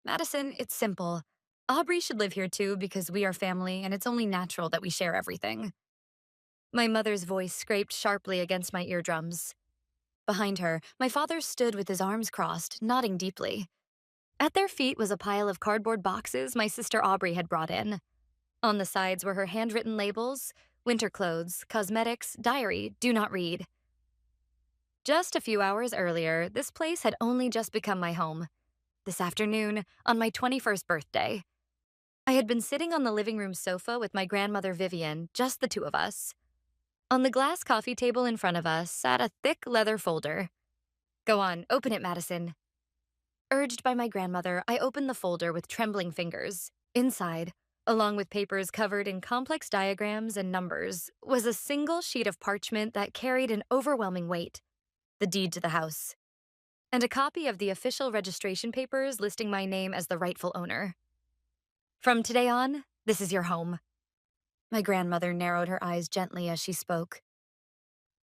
Madison, it's simple. Aubrey should live here too because we are family and it's only natural that we share everything. My mother's voice scraped sharply against my eardrums. Behind her, my father stood with his arms crossed, nodding deeply. At their feet was a pile of cardboard boxes my sister Aubrey had brought in. On the sides were her handwritten labels: winter clothes, cosmetics, diary, do not read. Just a few hours earlier, this place had only just become my home. This afternoon, on my 21st birthday, I had been sitting on the living room sofa with my grandmother Vivian, just the two of us. On the glass coffee table in front of us sat a thick leather folder. Go on, open it, Madison. Urged by my grandmother, I opened the folder with trembling fingers. Inside, along with papers covered in complex diagrams and numbers, was a single sheet of parchment that carried an overwhelming weight: the deed to the house, and a copy of the official registration papers listing my name as the rightful owner. From today on, this is your home. My grandmother narrowed her eyes gently as she spoke.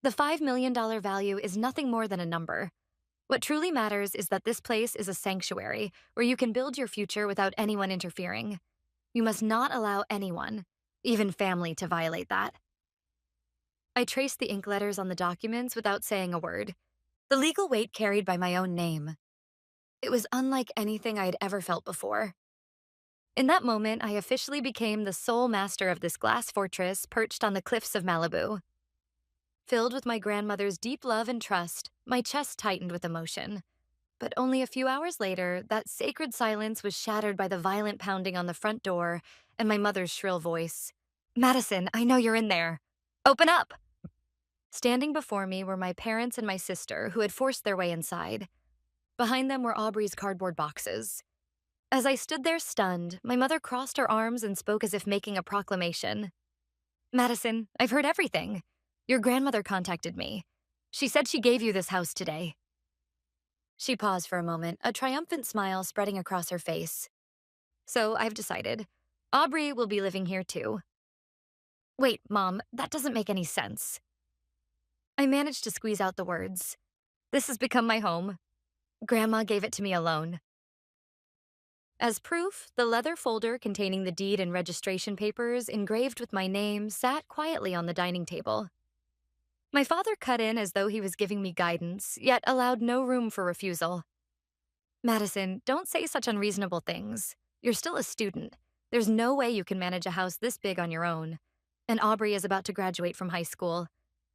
The $5 million value is nothing more than a number. What truly matters is that this place is a sanctuary where you can build your future without anyone interfering. You must not allow anyone, even family, to violate that. I traced the ink letters on the documents without saying a word. The legal weight carried by my own name. It was unlike anything I had ever felt before. In that moment, I officially became the sole master of this glass fortress perched on the cliffs of Malibu. Filled with my grandmother's deep love and trust, my chest tightened with emotion. But only a few hours later, that sacred silence was shattered by the violent pounding on the front door and my mother's shrill voice. Madison, I know you're in there. Open up! Standing before me were my parents and my sister, who had forced their way inside. Behind them were Aubrey's cardboard boxes. As I stood there stunned, my mother crossed her arms and spoke as if making a proclamation. Madison, I've heard everything. Your grandmother contacted me. She said she gave you this house today. She paused for a moment, a triumphant smile spreading across her face. So I've decided. Aubrey will be living here too. Wait, Mom, that doesn't make any sense. I managed to squeeze out the words. This has become my home. Grandma gave it to me alone. As proof, the leather folder containing the deed and registration papers engraved with my name sat quietly on the dining table. My father cut in as though he was giving me guidance, yet allowed no room for refusal. Madison, don't say such unreasonable things. You're still a student. There's no way you can manage a house this big on your own. And Aubrey is about to graduate from high school.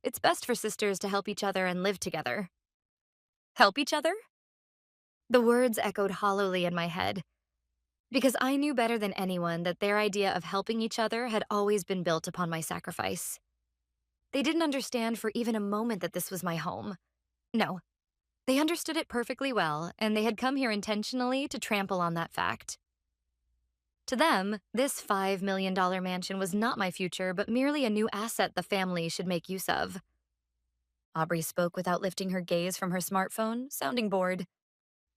It's best for sisters to help each other and live together. Help each other? The words echoed hollowly in my head, because I knew better than anyone that their idea of helping each other had always been built upon my sacrifice. They didn't understand for even a moment that this was my home. No, they understood it perfectly well, and they had come here intentionally to trample on that fact. To them, this $5 million mansion was not my future, but merely a new asset the family should make use of. Aubrey spoke without lifting her gaze from her smartphone, sounding bored.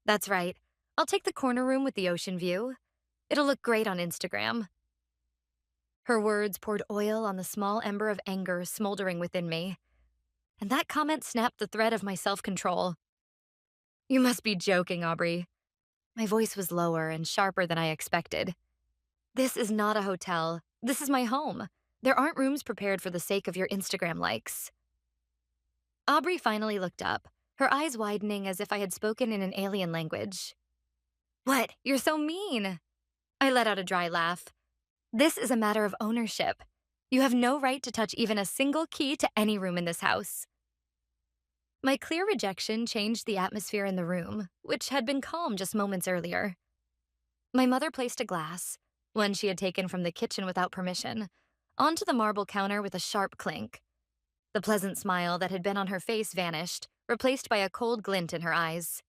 That's right. I'll take the corner room with the ocean view. It'll look great on Instagram. Her words poured oil on the small ember of anger smoldering within me. And that comment snapped the thread of my self-control. You must be joking, Aubrey. My voice was lower and sharper than I expected. This is not a hotel. This is my home. There aren't rooms prepared for the sake of your Instagram likes. Aubrey finally looked up, her eyes widening as if I had spoken in an alien language. What? You're so mean. I let out a dry laugh. This is a matter of ownership. You have no right to touch even a single key to any room in this house. My clear rejection changed the atmosphere in the room, which had been calm just moments earlier. My mother placed a glass, one she had taken from the kitchen without permission, onto the marble counter with a sharp clink. The pleasant smile that had been on her face vanished, replaced by a cold glint in her eyes.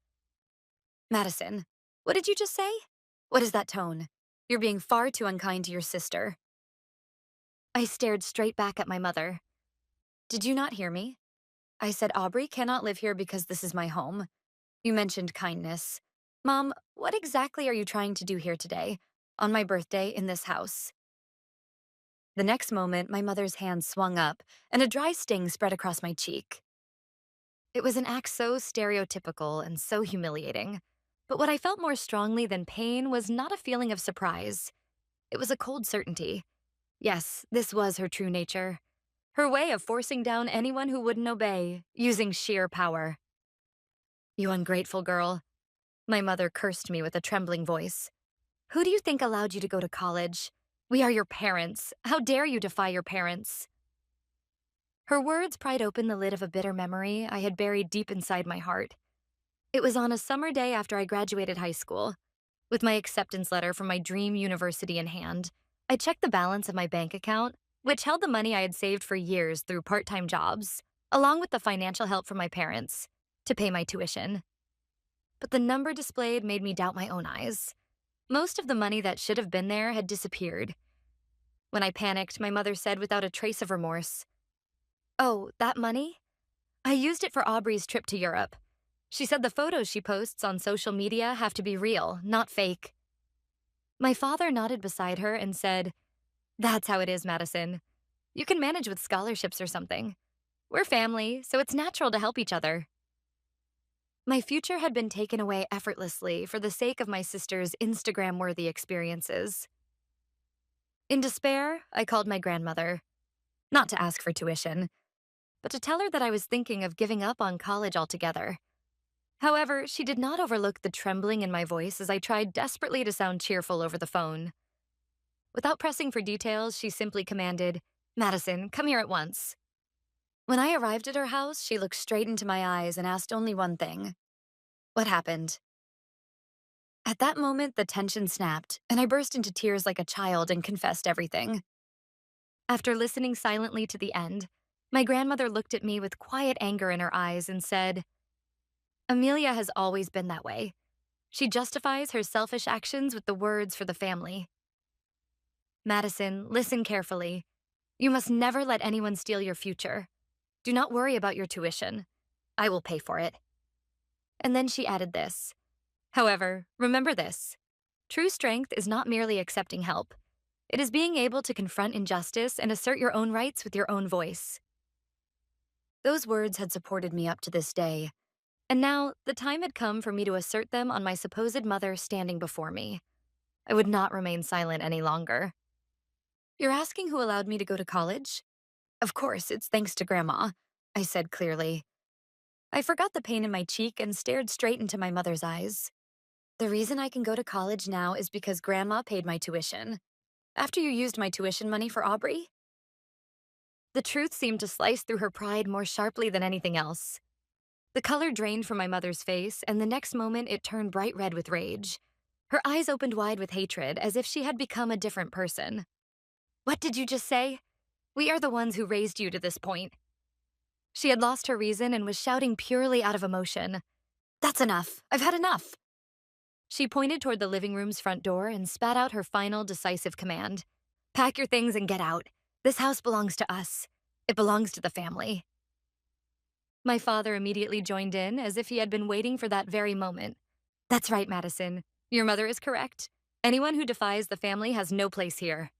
Madison, what did you just say? What is that tone? You're being far too unkind to your sister. I stared straight back at my mother. Did you not hear me? I said Aubrey cannot live here because this is my home. You mentioned kindness. Mom, what exactly are you trying to do here today, on my birthday in this house? The next moment, my mother's hand swung up, and a dry sting spread across my cheek. It was an act so stereotypical and so humiliating. But what I felt more strongly than pain was not a feeling of surprise. It was a cold certainty. Yes, this was her true nature. Her way of forcing down anyone who wouldn't obey, using sheer power. You ungrateful girl. My mother cursed me with a trembling voice. Who do you think allowed you to go to college? We are your parents. How dare you defy your parents? Her words pried open the lid of a bitter memory I had buried deep inside my heart. It was on a summer day after I graduated high school. With my acceptance letter from my dream university in hand, I checked the balance of my bank account, which held the money I had saved for years through part-time jobs, along with the financial help from my parents, to pay my tuition. But the number displayed made me doubt my own eyes. Most of the money that should have been there had disappeared. When I panicked, my mother said without a trace of remorse, "Oh, that money? I used it for Aubrey's trip to Europe. She said the photos she posts on social media have to be real, not fake." My father nodded beside her and said, "That's how it is, Madison. You can manage with scholarships or something. We're family, so it's natural to help each other." My future had been taken away effortlessly for the sake of my sister's Instagram-worthy experiences. In despair, I called my grandmother, not to ask for tuition, but to tell her that I was thinking of giving up on college altogether. However, she did not overlook the trembling in my voice as I tried desperately to sound cheerful over the phone. Without pressing for details, she simply commanded, "Madison, come here at once." When I arrived at her house, she looked straight into my eyes and asked only one thing. What happened? At that moment, the tension snapped, and I burst into tears like a child and confessed everything. After listening silently to the end, my grandmother looked at me with quiet anger in her eyes and said, "Amelia has always been that way. She justifies her selfish actions with the words for the family. Madison, listen carefully. You must never let anyone steal your future. Do not worry about your tuition. I will pay for it." And then she added this. However, remember this. True strength is not merely accepting help. It is being able to confront injustice and assert your own rights with your own voice. Those words had supported me up to this day, and now the time had come for me to assert them on my supposed mother standing before me. I would not remain silent any longer. "You're asking who allowed me to go to college? Of course, it's thanks to Grandma," I said clearly. I forgot the pain in my cheek and stared straight into my mother's eyes. "The reason I can go to college now is because Grandma paid my tuition. After you used my tuition money for Aubrey?" The truth seemed to slice through her pride more sharply than anything else. The color drained from my mother's face, and the next moment it turned bright red with rage. Her eyes opened wide with hatred, as if she had become a different person. "What did you just say? We are the ones who raised you to this point." She had lost her reason and was shouting purely out of emotion. "That's enough. I've had enough." She pointed toward the living room's front door and spat out her final, decisive command. "Pack your things and get out. This house belongs to us. It belongs to the family." My father immediately joined in, as if he had been waiting for that very moment. "That's right, Madison. Your mother is correct. Anyone who defies the family has no place here."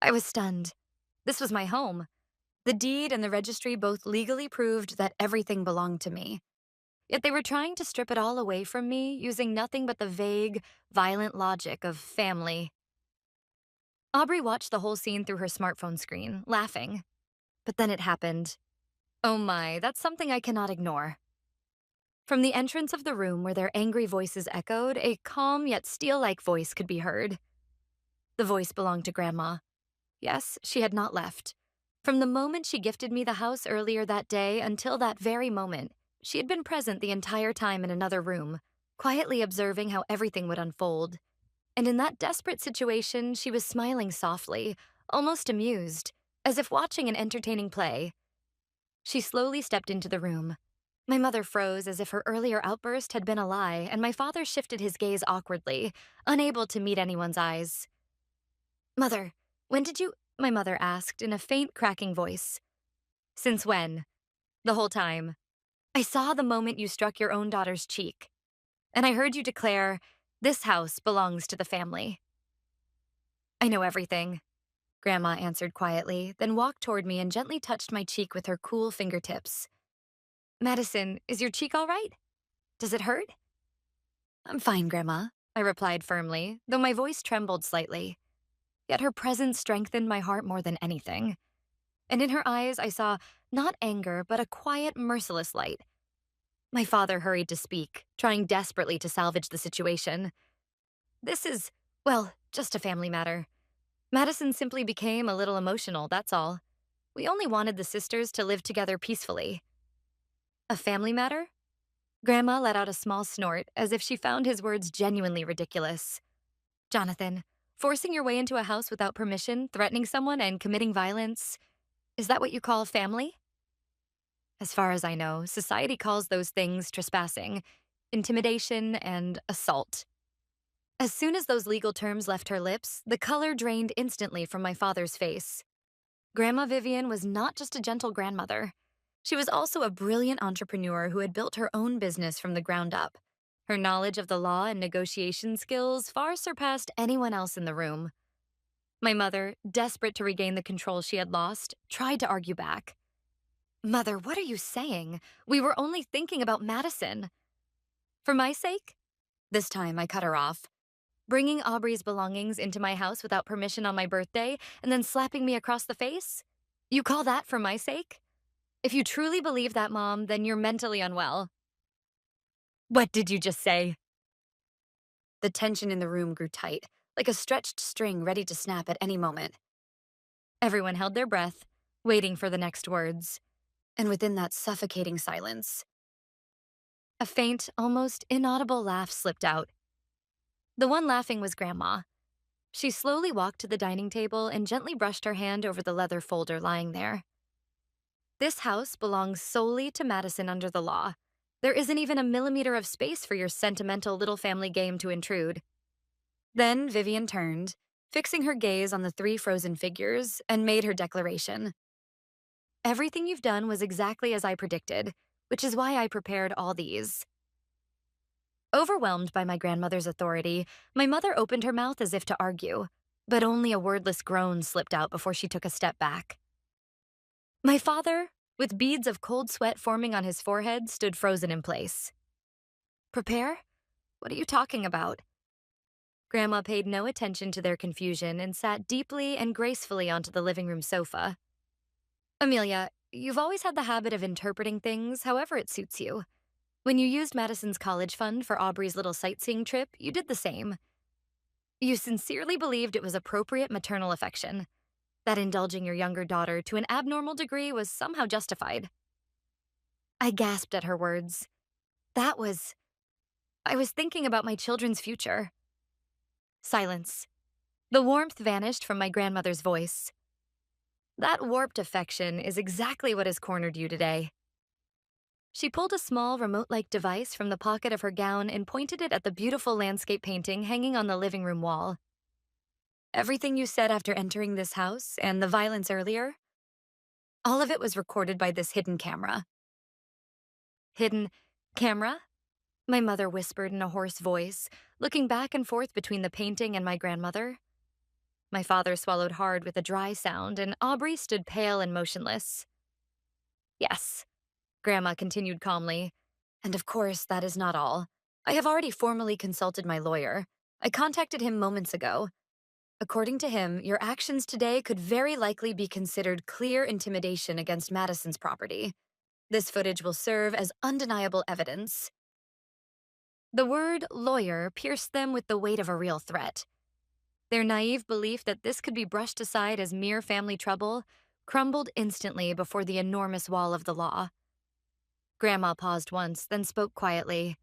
I was stunned. This was my home. The deed and the registry both legally proved that everything belonged to me. Yet they were trying to strip it all away from me, using nothing but the vague, violent logic of family. Aubrey watched the whole scene through her smartphone screen, laughing. But then it happened. Oh my, that's something I cannot ignore. From the entrance of the room where their angry voices echoed, a calm yet steel-like voice could be heard. The voice belonged to Grandma. Yes, she had not left. From the moment she gifted me the house earlier that day until that very moment, she had been present the entire time in another room, quietly observing how everything would unfold. And in that desperate situation, she was smiling softly, almost amused, as if watching an entertaining play. She slowly stepped into the room. My mother froze as if her earlier outburst had been a lie, and my father shifted his gaze awkwardly, unable to meet anyone's eyes. "Mother, when did you—" my mother asked in a faint, cracking voice. "Since when?" "The whole time. I saw the moment you struck your own daughter's cheek. And I heard you declare, 'This house belongs to the family.'" "I know everything," Grandma answered quietly, then walked toward me and gently touched my cheek with her cool fingertips. "Madison, is your cheek all right? Does it hurt?" I'm fine, Grandma, I replied firmly, though my voice trembled slightly. Yet her presence strengthened my heart more than anything. And in her eyes, I saw not anger, but a quiet, merciless light. My father hurried to speak, trying desperately to salvage the situation. This is, well, just a family matter. Madison simply became a little emotional, that's all. We only wanted the sisters to live together peacefully. A family matter? Grandma let out a small snort, as if she found his words genuinely ridiculous. Jonathan, forcing your way into a house without permission, threatening someone, and committing violence, is that what you call family? As far as I know, society calls those things trespassing, intimidation, and assault. As soon as those legal terms left her lips, the color drained instantly from my father's face. Grandma Vivian was not just a gentle grandmother. She was also a brilliant entrepreneur who had built her own business from the ground up. Her knowledge of the law and negotiation skills far surpassed anyone else in the room. My mother, desperate to regain the control she had lost, tried to argue back. Mother, what are you saying? We were only thinking about Madison. For my sake? This time I cut her off. Bringing Aubrey's belongings into my house without permission on my birthday and then slapping me across the face? You call that for my sake? If you truly believe that, Mom, then you're mentally unwell. What did you just say? The tension in the room grew tight, like a stretched string ready to snap at any moment. Everyone held their breath, waiting for the next words. And within that suffocating silence, a faint, almost inaudible laugh slipped out. The one laughing was Grandma. She slowly walked to the dining table and gently brushed her hand over the leather folder lying there. This house belongs solely to Madison under the law. There isn't even a millimeter of space for your sentimental little family game to intrude. Then Vivian turned, fixing her gaze on the three frozen figures, and made her declaration. Everything you've done was exactly as I predicted, which is why I prepared all these. Overwhelmed by my grandmother's authority, my mother opened her mouth as if to argue, but only a wordless groan slipped out before she took a step back. My father, with beads of cold sweat forming on his forehead, stood frozen in place. Prepare? What are you talking about? Grandma paid no attention to their confusion and sat deeply and gracefully onto the living room sofa. Amelia, you've always had the habit of interpreting things however it suits you. When you used Madison's college fund for Aubrey's little sightseeing trip, you did the same. You sincerely believed it was appropriate maternal affection, that indulging your younger daughter to an abnormal degree was somehow justified. I gasped at her words. I was thinking about my children's future. Silence. The warmth vanished from my grandmother's voice. That warped affection is exactly what has cornered you today. She pulled a small remote-like device from the pocket of her gown and pointed it at the beautiful landscape painting hanging on the living room wall. Everything you said after entering this house and the violence earlier, all of it was recorded by this hidden camera. Hidden camera? My mother whispered in a hoarse voice, looking back and forth between the painting and my grandmother. My father swallowed hard with a dry sound, and Aubrey stood pale and motionless. Yes, Grandma continued calmly. And of course, that is not all. I have already formally consulted my lawyer. I contacted him moments ago. According to him, your actions today could very likely be considered clear intimidation against Madison's property. This footage will serve as undeniable evidence. The word lawyer pierced them with the weight of a real threat. Their naive belief that this could be brushed aside as mere family trouble crumbled instantly before the enormous wall of the law. Grandma paused once, then spoke quietly.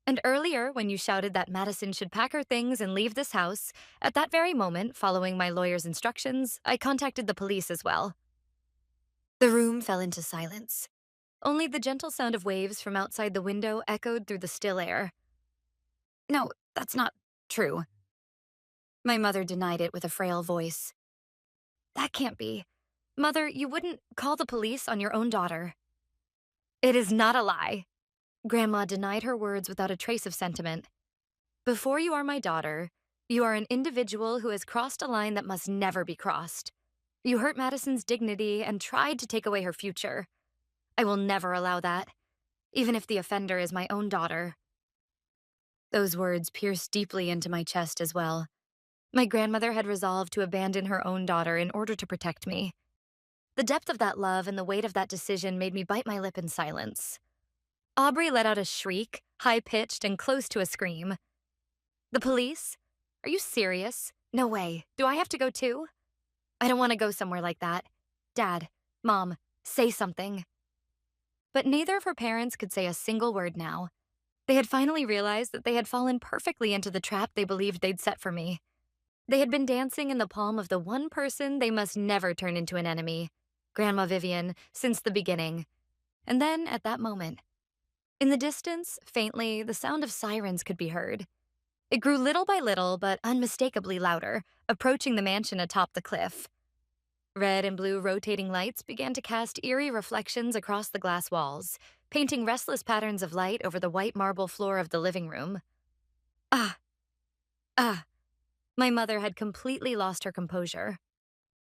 And earlier, when you shouted that Madison should pack her things and leave this house, at that very moment, following my lawyer's instructions, I contacted the police as well. The room fell into silence. Only the gentle sound of waves from outside the window echoed through the still air. No, that's not true. My mother denied it with a frail voice. That can't be. Mother, you wouldn't call the police on your own daughter. It is not a lie. Grandma denied her words without a trace of sentiment. Before you are my daughter, you are an individual who has crossed a line that must never be crossed. You hurt Madison's dignity and tried to take away her future. I will never allow that, even if the offender is my own daughter. Those words pierced deeply into my chest as well. My grandmother had resolved to abandon her own daughter in order to protect me. The depth of that love and the weight of that decision made me bite my lip in silence. Aubrey let out a shriek, high-pitched and close to a scream. The police? Are you serious? No way. Do I have to go too? I don't want to go somewhere like that. Dad, Mom, say something. But neither of her parents could say a single word now. They had finally realized that they had fallen perfectly into the trap they believed they'd set for me. They had been dancing in the palm of the one person they must never turn into an enemy, Grandma Vivian, since the beginning. And then, at that moment, in the distance, faintly, the sound of sirens could be heard. It grew little by little, but unmistakably louder, approaching the mansion atop the cliff. Red and blue rotating lights began to cast eerie reflections across the glass walls, painting restless patterns of light over the white marble floor of the living room. Ah, ah. My mother had completely lost her composure.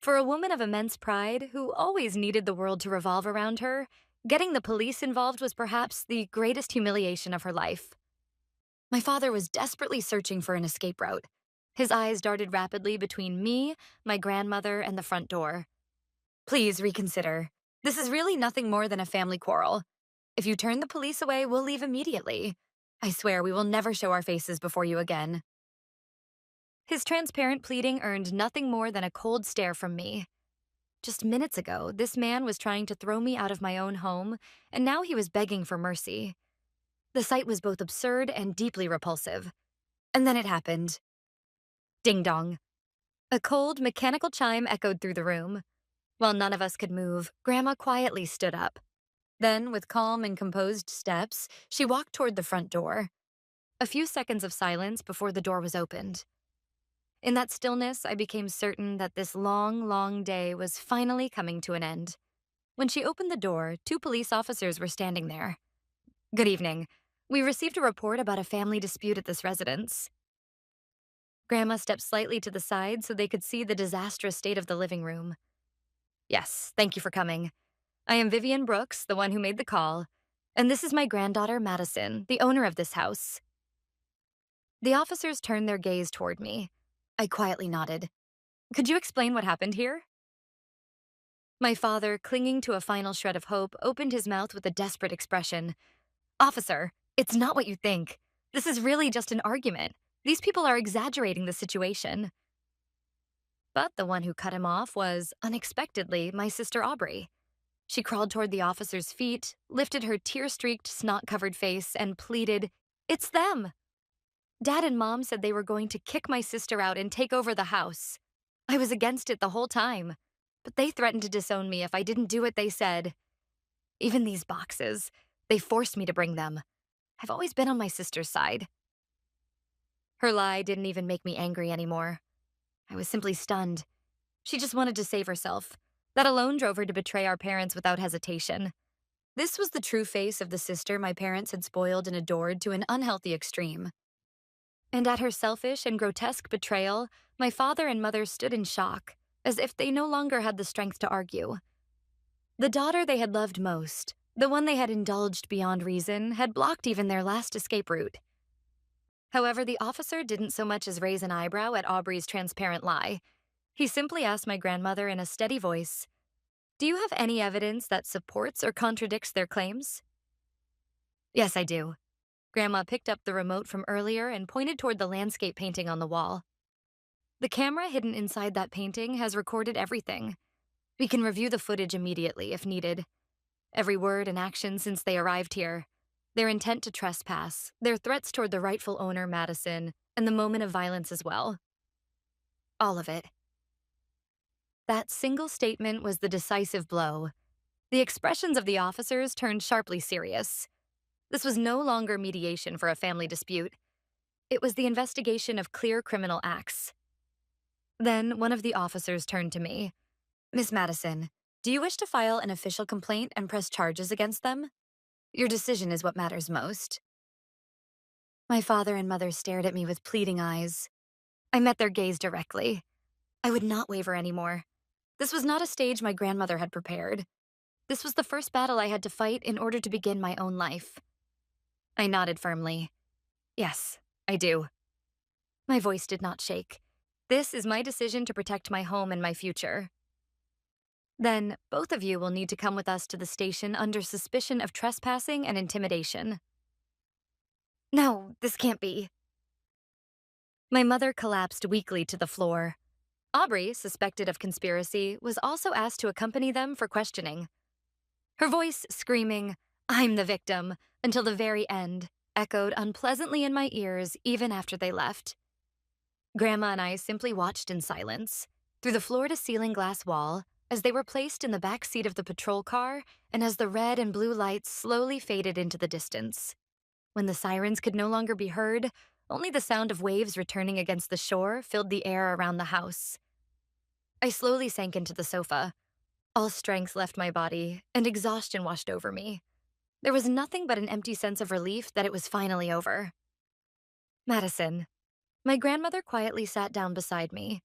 For a woman of immense pride, who always needed the world to revolve around her, getting the police involved was perhaps the greatest humiliation of her life. My father was desperately searching for an escape route. His eyes darted rapidly between me, my grandmother, and the front door. Please reconsider. This is really nothing more than a family quarrel. If you turn the police away, we'll leave immediately. I swear we will never show our faces before you again. His transparent pleading earned nothing more than a cold stare from me. Just minutes ago, this man was trying to throw me out of my own home, and now he was begging for mercy. The sight was both absurd and deeply repulsive. And then it happened. Ding dong. A cold, mechanical chime echoed through the room. While none of us could move, Grandma quietly stood up. Then, with calm and composed steps, she walked toward the front door. A few seconds of silence before the door was opened. In that stillness, I became certain that this long, long day was finally coming to an end. When she opened the door, 2 police officers were standing there. Good evening. We received a report about a family dispute at this residence. Grandma stepped slightly to the side so they could see the disastrous state of the living room. Yes, thank you for coming. I am Vivian Brooks, the one who made the call, and this is my granddaughter, Madison, the owner of this house. The officers turned their gaze toward me. I quietly nodded. Could you explain what happened here? My father, clinging to a final shred of hope, opened his mouth with a desperate expression. Officer, it's not what you think. This is really just an argument. These people are exaggerating the situation. But the one who cut him off was, unexpectedly, my sister Aubrey. She crawled toward the officer's feet, lifted her tear-streaked, snot-covered face, and pleaded, "It's them!" Dad and Mom said they were going to kick my sister out and take over the house. I was against it the whole time, but they threatened to disown me if I didn't do what they said. Even these boxes, they forced me to bring them. I've always been on my sister's side. Her lie didn't even make me angry anymore. I was simply stunned. She just wanted to save herself. That alone drove her to betray our parents without hesitation. This was the true face of the sister my parents had spoiled and adored to an unhealthy extreme. And at her selfish and grotesque betrayal, my father and mother stood in shock, as if they no longer had the strength to argue. The daughter they had loved most, the one they had indulged beyond reason, had blocked even their last escape route. However, the officer didn't so much as raise an eyebrow at Aubrey's transparent lie. He simply asked my grandmother in a steady voice, "Do you have any evidence that supports or contradicts their claims?" "Yes, I do." Grandma picked up the remote from earlier and pointed toward the landscape painting on the wall. The camera hidden inside that painting has recorded everything. We can review the footage immediately if needed. Every word and action since they arrived here. Their intent to trespass, their threats toward the rightful owner, Madison, and the moment of violence as well. All of it. That single statement was the decisive blow. The expressions of the officers turned sharply serious. This was no longer mediation for a family dispute. It was the investigation of clear criminal acts. Then one of the officers turned to me. "Miss Madison, do you wish to file an official complaint and press charges against them? Your decision is what matters most." My father and mother stared at me with pleading eyes. I met their gaze directly. I would not waver anymore. This was not a stage my grandmother had prepared. This was the first battle I had to fight in order to begin my own life. I nodded firmly. Yes, I do. My voice did not shake. This is my decision to protect my home and my future. Then, both of you will need to come with us to the station under suspicion of trespassing and intimidation. No, this can't be. My mother collapsed weakly to the floor. Aubrey, suspected of conspiracy, was also asked to accompany them for questioning. Her voice screaming, "I'm the victim," until the very end, echoed unpleasantly in my ears even after they left. Grandma and I simply watched in silence, through the floor-to-ceiling glass wall, as they were placed in the back seat of the patrol car and as the red and blue lights slowly faded into the distance. When the sirens could no longer be heard, only the sound of waves returning against the shore filled the air around the house. I slowly sank into the sofa. All strength left my body, and exhaustion washed over me. There was nothing but an empty sense of relief that it was finally over. Madison. My grandmother quietly sat down beside me.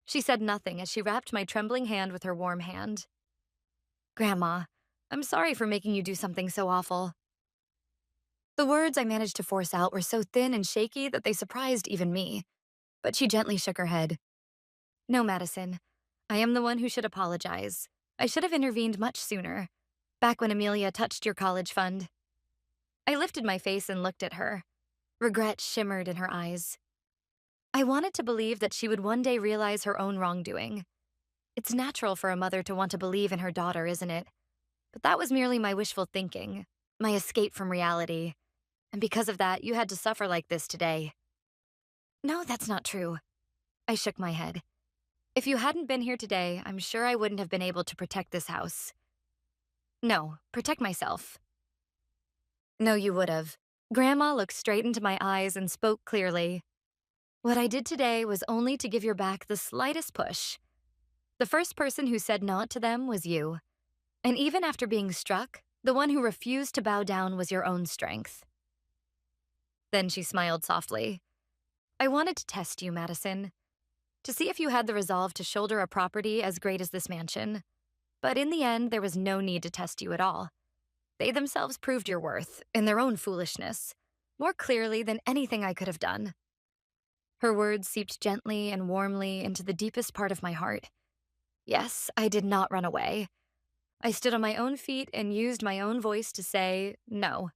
She said nothing as she wrapped my trembling hand with her warm hand. Grandma, I'm sorry for making you do something so awful. The words I managed to force out were so thin and shaky that they surprised even me, but she gently shook her head. No, Madison. I am the one who should apologize. I should have intervened much sooner, back when Amelia touched your college fund. I lifted my face and looked at her. Regret shimmered in her eyes. I wanted to believe that she would one day realize her own wrongdoing. It's natural for a mother to want to believe in her daughter, isn't it? But that was merely my wishful thinking, my escape from reality. And because of that, you had to suffer like this today. No, that's not true. I shook my head. If you hadn't been here today, I'm sure I wouldn't have been able to protect this house. No, protect myself. No, you would have. Grandma looked straight into my eyes and spoke clearly. What I did today was only to give your back the slightest push. The first person who said not to them was you. And even after being struck, the one who refused to bow down was your own strength. Then she smiled softly. I wanted to test you, Madison, to see if you had the resolve to shoulder a property as great as this mansion. But in the end, there was no need to test you at all. They themselves proved your worth, in their own foolishness, more clearly than anything I could have done. Her words seeped gently and warmly into the deepest part of my heart. Yes, I did not run away. I stood on my own feet and used my own voice to say no.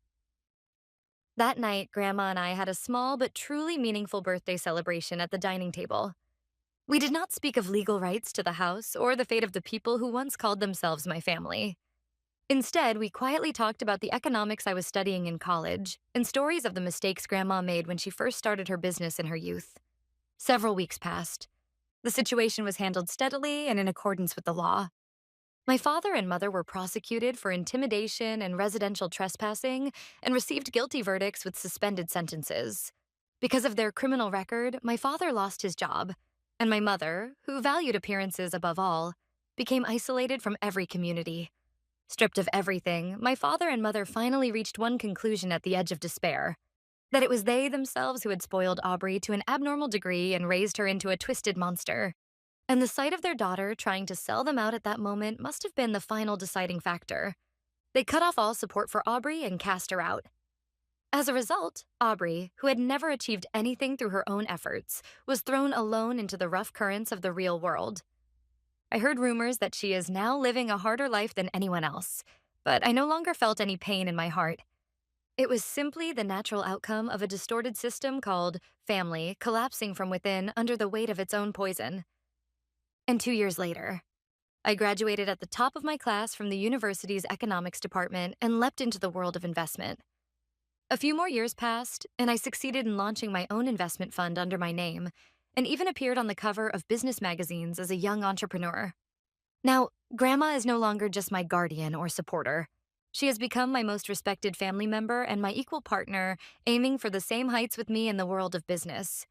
That night, Grandma and I had a small but truly meaningful birthday celebration at the dining table. We did not speak of legal rights to the house or the fate of the people who once called themselves my family. Instead, we quietly talked about the economics I was studying in college and stories of the mistakes Grandma made when she first started her business in her youth. Several weeks passed. The situation was handled steadily and in accordance with the law. My father and mother were prosecuted for intimidation and residential trespassing and received guilty verdicts with suspended sentences. Because of their criminal record, my father lost his job, and my mother, who valued appearances above all, became isolated from every community. Stripped of everything, my father and mother finally reached one conclusion at the edge of despair: that it was they themselves who had spoiled Aubrey to an abnormal degree and raised her into a twisted monster. And the sight of their daughter trying to sell them out at that moment must have been the final deciding factor. They cut off all support for Aubrey and cast her out. As a result, Aubrey, who had never achieved anything through her own efforts, was thrown alone into the rough currents of the real world. I heard rumors that she is now living a harder life than anyone else, but I no longer felt any pain in my heart. It was simply the natural outcome of a distorted system called family collapsing from within under the weight of its own poison. And 2 years later, I graduated at the top of my class from the university's economics department and leapt into the world of investment. A few more years passed, and I succeeded in launching my own investment fund under my name, and even appeared on the cover of business magazines as a young entrepreneur. Now, Grandma is no longer just my guardian or supporter. She has become my most respected family member and my equal partner, aiming for the same heights with me in the world of business.